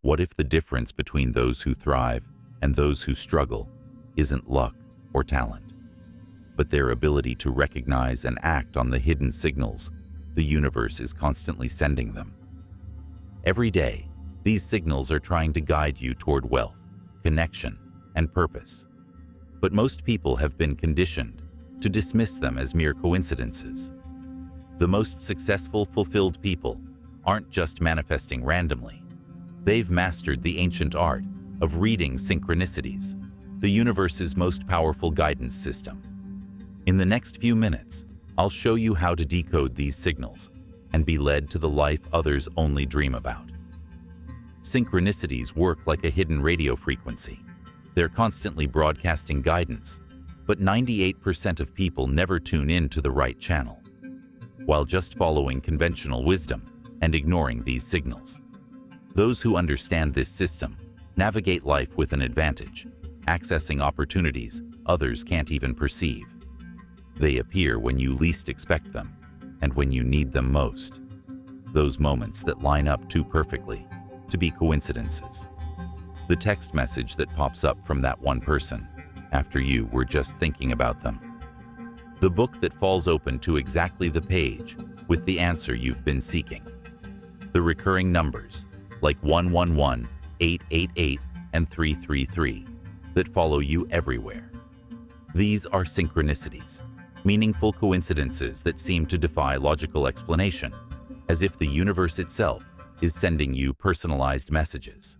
What if the difference between those who thrive and those who struggle isn't luck or talent, but their ability to recognize and act on the hidden signals the universe is constantly sending them? Every day, these signals are trying to guide you toward wealth, connection, and purpose. But most people have been conditioned to dismiss them as mere coincidences. The most successful, fulfilled people aren't just manifesting randomly. They've mastered the ancient art of reading synchronicities, the universe's most powerful guidance system. In the next few minutes, I'll show you how to decode these signals and be led to the life others only dream about. Synchronicities work like a hidden radio frequency. They're constantly broadcasting guidance, but 98% of people never tune in to the right channel, while just following conventional wisdom and ignoring these signals. Those who understand this system navigate life with an advantage, accessing opportunities others can't even perceive. They appear when you least expect them and when you need them most. Those moments that line up too perfectly to be coincidences. The text message that pops up from that one person after you were just thinking about them. The book that falls open to exactly the page with the answer you've been seeking. The recurring numbers like 111, 888, and 333 that follow you everywhere. These are synchronicities, meaningful coincidences that seem to defy logical explanation, as if the universe itself is sending you personalized messages.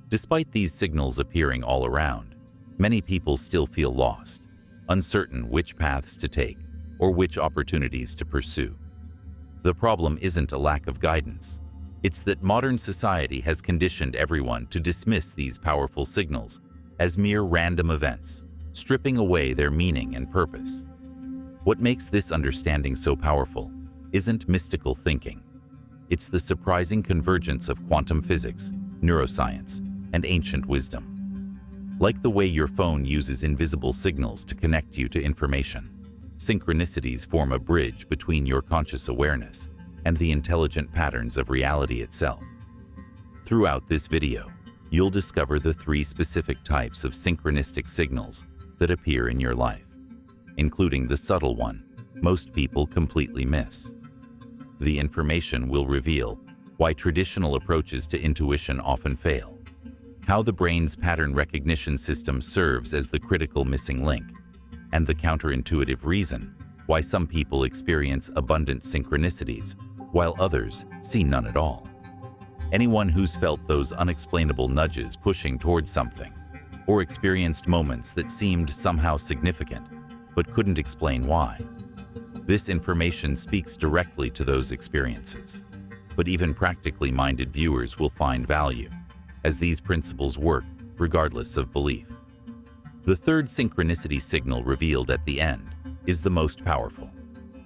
Despite these signals appearing all around, many people still feel lost, uncertain which paths to take or which opportunities to pursue. The problem isn't a lack of guidance. It's that modern society has conditioned everyone to dismiss these powerful signals as mere random events, stripping away their meaning and purpose. What makes this understanding so powerful isn't mystical thinking. It's the surprising convergence of quantum physics, neuroscience, and ancient wisdom. Like the way your phone uses invisible signals to connect you to information, synchronicities form a bridge between your conscious awareness and the intelligent patterns of reality itself. Throughout this video, you'll discover the 3 specific types of synchronistic signals that appear in your life, including the subtle one most people completely miss. The information will reveal why traditional approaches to intuition often fail, how the brain's pattern recognition system serves as the critical missing link, and the counterintuitive reason why some people experience abundant synchronicities while others see none at all. Anyone who's felt those unexplainable nudges pushing towards something, or experienced moments that seemed somehow significant but couldn't explain why. This information speaks directly to those experiences, but even practically minded viewers will find value, as these principles work regardless of belief. The third synchronicity signal revealed at the end is the most powerful.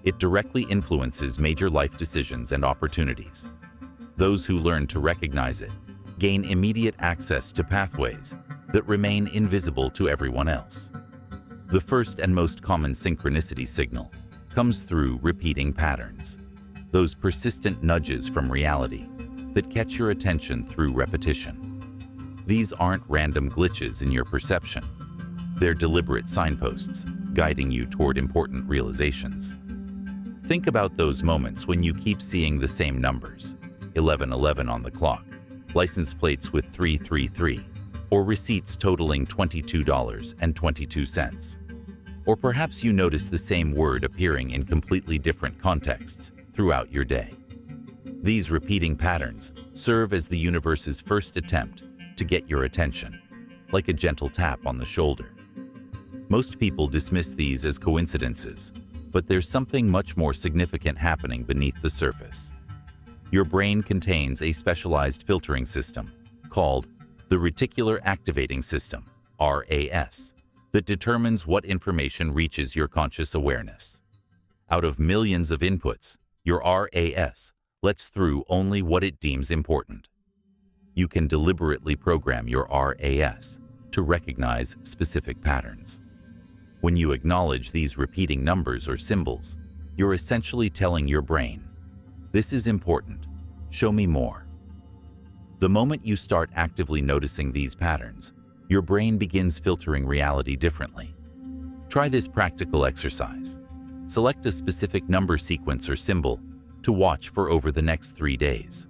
It directly influences major life decisions and opportunities. Those who learn to recognize it gain immediate access to pathways that remain invisible to everyone else. The first and most common synchronicity signal comes through repeating patterns, those persistent nudges from reality that catch your attention through repetition. These aren't random glitches in your perception. They're deliberate signposts guiding you toward important realizations. Think about those moments when you keep seeing the same numbers, 1111 on the clock, license plates with 333, or receipts totaling $22.22. Or perhaps you notice the same word appearing in completely different contexts throughout your day. These repeating patterns serve as the universe's first attempt to get your attention, like a gentle tap on the shoulder. Most people dismiss these as coincidences, but there's something much more significant happening beneath the surface. Your brain contains a specialized filtering system called the Reticular Activating System, RAS, that determines what information reaches your conscious awareness. Out of millions of inputs, your RAS lets through only what it deems important. You can deliberately program your RAS to recognize specific patterns. When you acknowledge these repeating numbers or symbols, you're essentially telling your brain, "This is important. Show me more." The moment you start actively noticing these patterns, your brain begins filtering reality differently. Try this practical exercise. Select a specific number sequence or symbol to watch for over the next 3 days.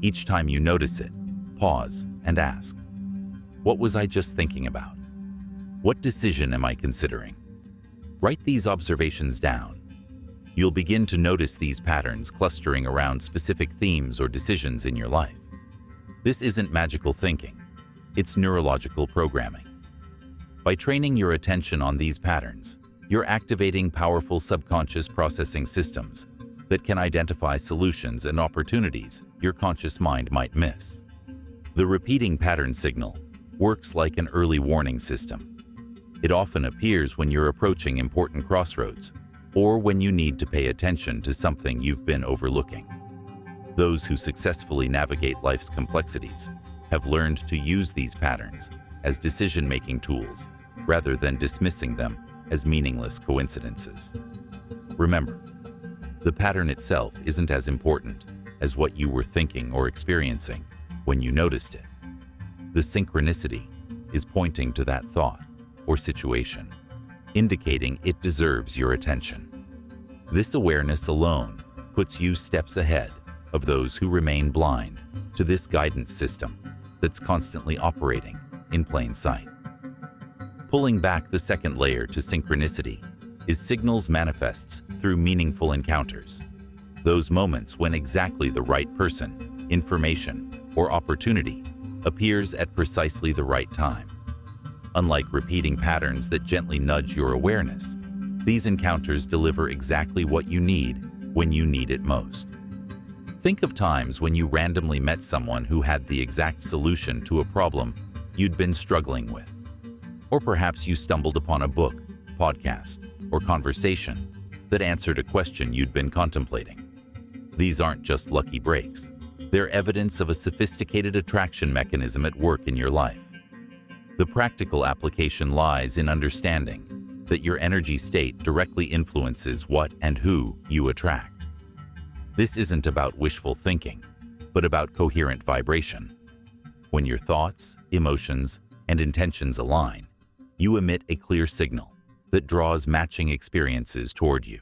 Each time you notice it, pause and ask, what was I just thinking about? What decision am I considering? Write these observations down. You'll begin to notice these patterns clustering around specific themes or decisions in your life. This isn't magical thinking, it's neurological programming. By training your attention on these patterns, you're activating powerful subconscious processing systems that can identify solutions and opportunities your conscious mind might miss. The repeating pattern signal works like an early warning system. It often appears when you're approaching important crossroads or when you need to pay attention to something you've been overlooking. Those who successfully navigate life's complexities have learned to use these patterns as decision-making tools rather than dismissing them as meaningless coincidences. Remember, the pattern itself isn't as important as what you were thinking or experiencing when you noticed it. The synchronicity is pointing to that thought or situation, indicating it deserves your attention. This awareness alone puts you steps ahead of those who remain blind to this guidance system that's constantly operating in plain sight. Pulling back the second layer to synchronicity is signals manifests through meaningful encounters. Those moments when exactly the right person, information, or opportunity appears at precisely the right time. Unlike repeating patterns that gently nudge your awareness, these encounters deliver exactly what you need when you need it most. Think of times when you randomly met someone who had the exact solution to a problem you'd been struggling with. Or perhaps you stumbled upon a book, podcast, or conversation that answered a question you'd been contemplating. These aren't just lucky breaks. They're evidence of a sophisticated attraction mechanism at work in your life. The practical application lies in understanding that your energy state directly influences what and who you attract. This isn't about wishful thinking, but about coherent vibration. When your thoughts, emotions, and intentions align, you emit a clear signal that draws matching experiences toward you.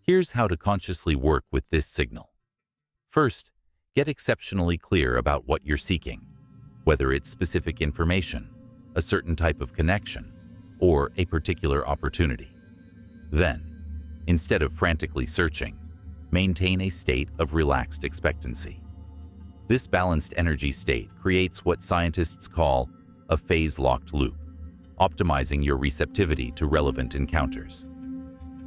Here's how to consciously work with this signal. First, get exceptionally clear about what you're seeking, whether it's specific information, a certain type of connection, or a particular opportunity. Then, instead of frantically searching, maintain a state of relaxed expectancy. This balanced energy state creates what scientists call a phase-locked loop, optimizing your receptivity to relevant encounters.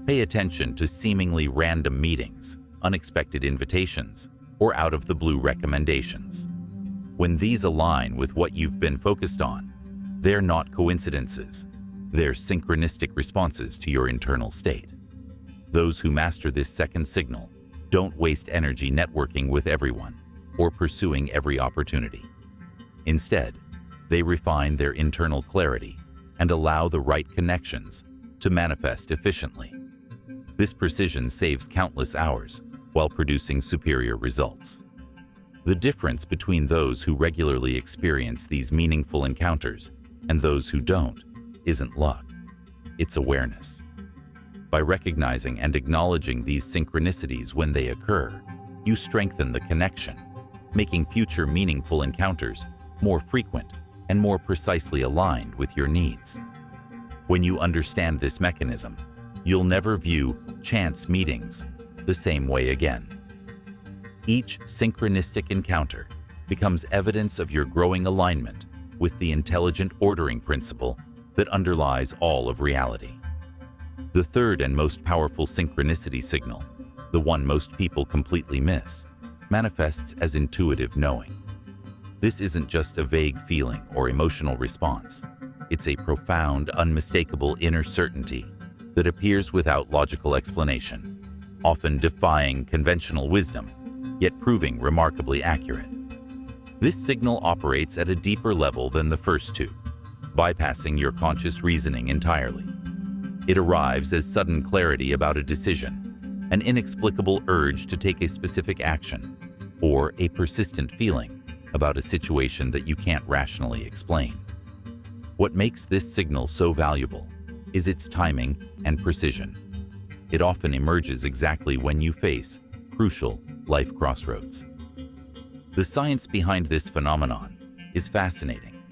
Pay attention to seemingly random meetings, unexpected invitations, or out-of-the-blue recommendations. When these align with what you've been focused on, they're not coincidences. They're synchronistic responses to your internal state. Those who master this second signal don't waste energy networking with everyone or pursuing every opportunity. Instead, they refine their internal clarity and allow the right connections to manifest efficiently. This precision saves countless hours while producing superior results. The difference between those who regularly experience these meaningful encounters and those who don't isn't luck, it's awareness. By recognizing and acknowledging these synchronicities when they occur, you strengthen the connection, making future meaningful encounters more frequent and more precisely aligned with your needs. When you understand this mechanism, you'll never view chance meetings the same way again. Each synchronistic encounter becomes evidence of your growing alignment with the intelligent ordering principle that underlies all of reality. The third and most powerful synchronicity signal, the one most people completely miss, manifests as intuitive knowing. This isn't just a vague feeling or emotional response. It's a profound, unmistakable inner certainty that appears without logical explanation, often defying conventional wisdom, yet proving remarkably accurate. This signal operates at a deeper level than the first two, bypassing your conscious reasoning entirely. It arrives as sudden clarity about a decision, an inexplicable urge to take a specific action, or a persistent feeling about a situation that you can't rationally explain. What makes this signal so valuable is its timing and precision. It often emerges exactly when you face crucial life crossroads. The science behind this phenomenon is fascinating.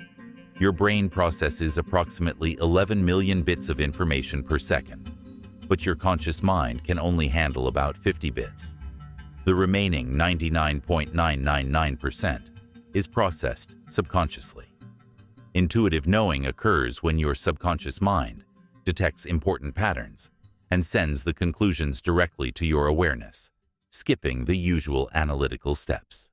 Your brain processes approximately 11 million bits of information per second, but your conscious mind can only handle about 50 bits. The remaining 99.999% is processed subconsciously. Intuitive knowing occurs when your subconscious mind detects important patterns and sends the conclusions directly to your awareness, skipping the usual analytical steps.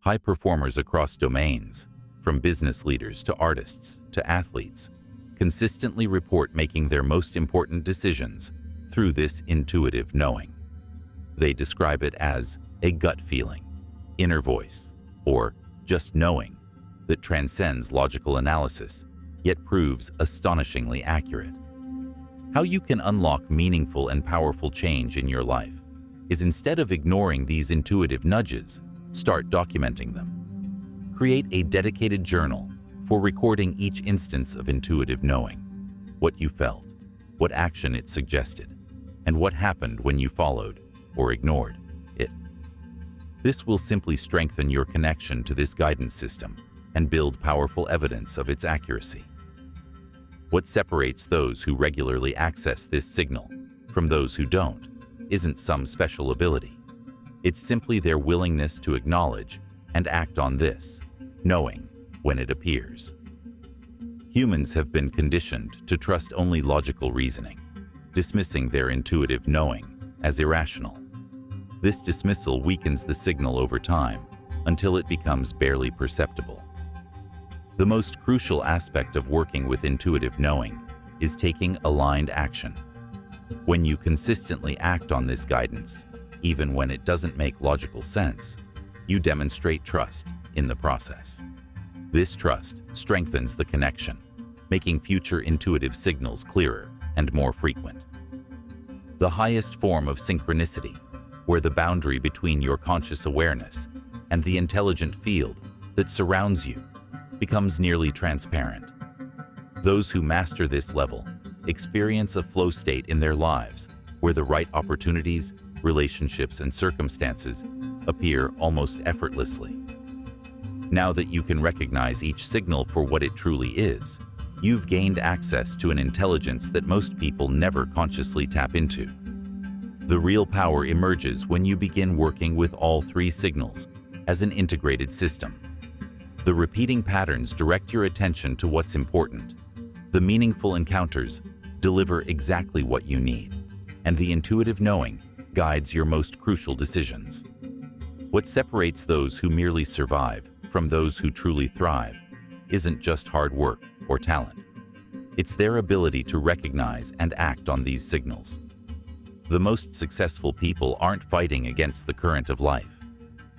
High performers across domains, from business leaders to artists to athletes, consistently report making their most important decisions through this intuitive knowing. They describe it as a gut feeling, inner voice, or just knowing that transcends logical analysis, yet proves astonishingly accurate. How you can unlock meaningful and powerful change in your life is, instead of ignoring these intuitive nudges, start documenting them. Create a dedicated journal for recording each instance of intuitive knowing, what you felt, what action it suggested, and what happened when you followed or ignored it. This will simply strengthen your connection to this guidance system and build powerful evidence of its accuracy. What separates those who regularly access this signal from those who don't isn't some special ability. It's simply their willingness to acknowledge and act on this knowing when it appears. Humans have been conditioned to trust only logical reasoning, dismissing their intuitive knowing as irrational. This dismissal weakens the signal over time until it becomes barely perceptible. The most crucial aspect of working with intuitive knowing is taking aligned action. When you consistently act on this guidance, even when it doesn't make logical sense, you demonstrate trust in the process. This trust strengthens the connection, making future intuitive signals clearer and more frequent. The highest form of synchronicity, where the boundary between your conscious awareness and the intelligent field that surrounds you becomes nearly transparent. Those who master this level experience a flow state in their lives where the right opportunities, relationships, and circumstances appear almost effortlessly. Now that you can recognize each signal for what it truly is, you've gained access to an intelligence that most people never consciously tap into. The real power emerges when you begin working with all three signals as an integrated system. The repeating patterns direct your attention to what's important. The meaningful encounters deliver exactly what you need, and the intuitive knowing guides your most crucial decisions. What separates those who merely survive from those who truly thrive isn't just hard work or talent. It's their ability to recognize and act on these signals. The most successful people aren't fighting against the current of life.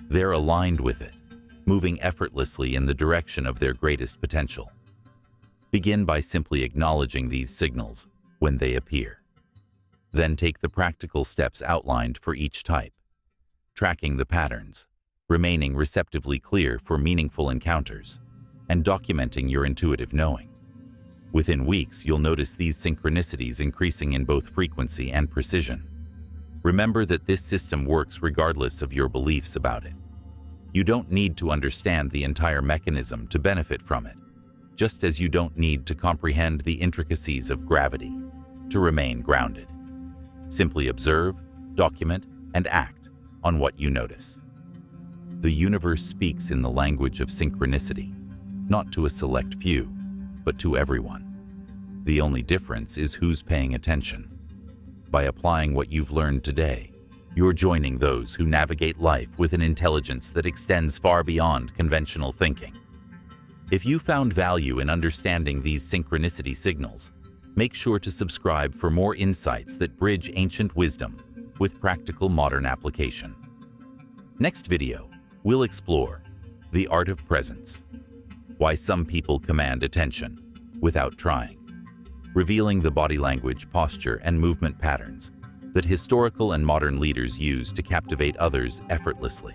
They're aligned with it, moving effortlessly in the direction of their greatest potential. Begin by simply acknowledging these signals when they appear. Then take the practical steps outlined for each type, tracking the patterns, remaining receptively clear for meaningful encounters, and documenting your intuitive knowing. Within weeks, you'll notice these synchronicities increasing in both frequency and precision. Remember that this system works regardless of your beliefs about it. You don't need to understand the entire mechanism to benefit from it, just as you don't need to comprehend the intricacies of gravity to remain grounded. Simply observe, document, and act on what you notice. The universe speaks in the language of synchronicity, not to a select few, but to everyone. The only difference is who's paying attention. By applying what you've learned today, you're joining those who navigate life with an intelligence that extends far beyond conventional thinking. If you found value in understanding these synchronicity signals, make sure to subscribe for more insights that bridge ancient wisdom with practical modern application. Next video, we'll explore the art of presence, why some people command attention without trying, revealing the body language, posture, and movement patterns that historical and modern leaders use to captivate others effortlessly.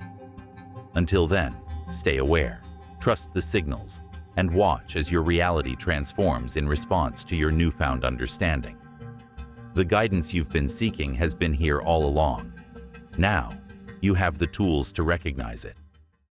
Until then, Stay aware, trust the signals, and watch as your reality transforms in response to your newfound understanding. The guidance you've been seeking has been here all along. Now, you have the tools to recognize it.